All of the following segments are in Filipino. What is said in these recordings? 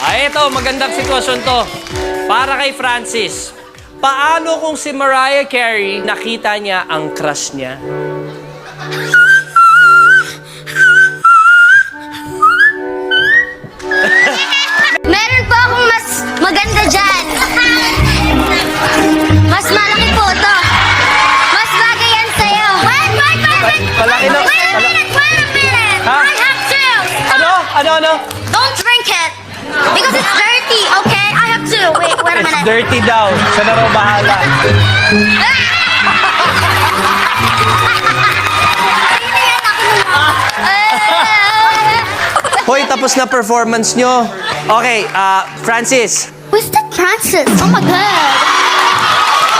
Ay, ito, magandang sitwasyon to. Para kay Francis. Paano kung si Mariah Carey nakita niya ang crush niya? Meron po akong mas maganda dyan. Mas malaki po to. Mas bagay yan sa'yo. Wait. Malaki na. Wait a minute. Ha? I have to. Ano? Don't drink it. Because it's dirty, okay? I have to. Wait a It's minute. dirty daw. Siya na raw bahala. Hoy, tapos na performance nyo. Okay, Francis. Who's that Francis? Oh my god.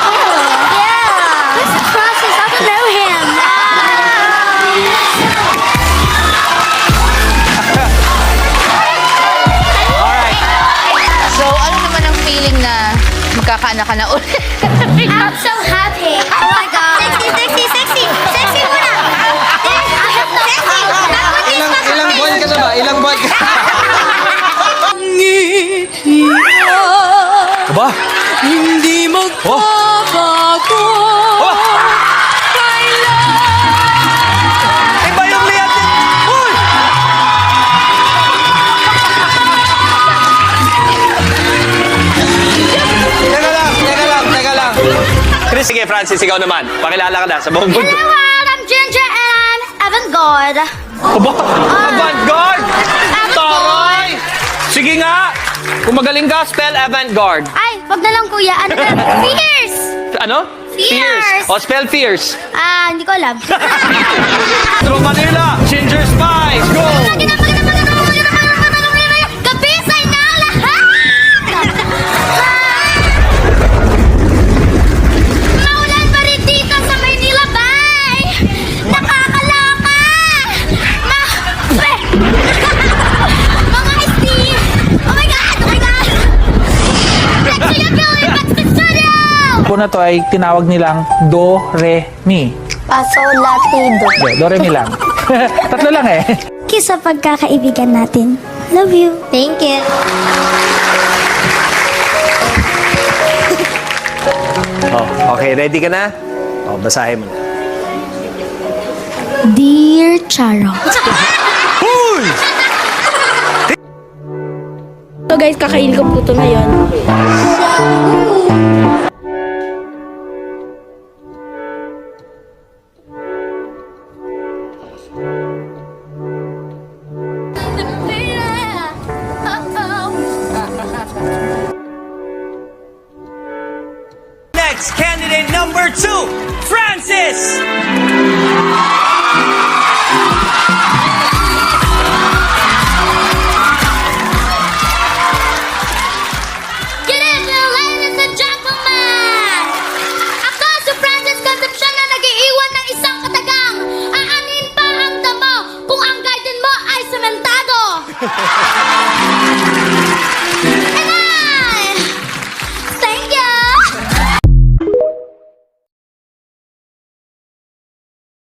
Oh, yeah. Who's that Francis? I don't know him. Alright. So, ano naman ang feeling na magkakaanak ka na ulit? I'm so happy. Oh my god. Sexy. Sexy muna. I have no sexy. Ilang buwan ka na ba? Ilang buwan ka? Aba? Hindi magbabago. Oh! Iba yung liat din. Uy! Teka lang. Chris, sige, Francis, ikaw naman. Pakilala ka na sa buong mundo. Hello world, I'm Ginger and I'm avant-garde. Aba? Avant-garde? Taray! Sige nga! Kung magaling ka, spell avant-garde. Ay, wag na lang kuya. Ano ba? Fierce! Ano? Fierce. O, spell fierce. Hindi ko alam. Metro Manila, Ginger Spice, go! Kabisay na ang lahat! Maulan pa rin dito sa Maynila, bay! Nakakaloka! Mga Steve! Oh my God! Let's see you Billy! Back to the studio! Po na to ay tinawag nilang Do, Re, Mi. Paso, latido. Do, Re, Mi lang. Tatlo lang eh. Kiss sa pagkakaibigan natin. Love you. Thank you. Oh, okay, ready ka na? Oh, basahin mo na. Dear Charo. Uy! So guys, kakain ko po ito ngayon. Next, candidate number 2, Francis!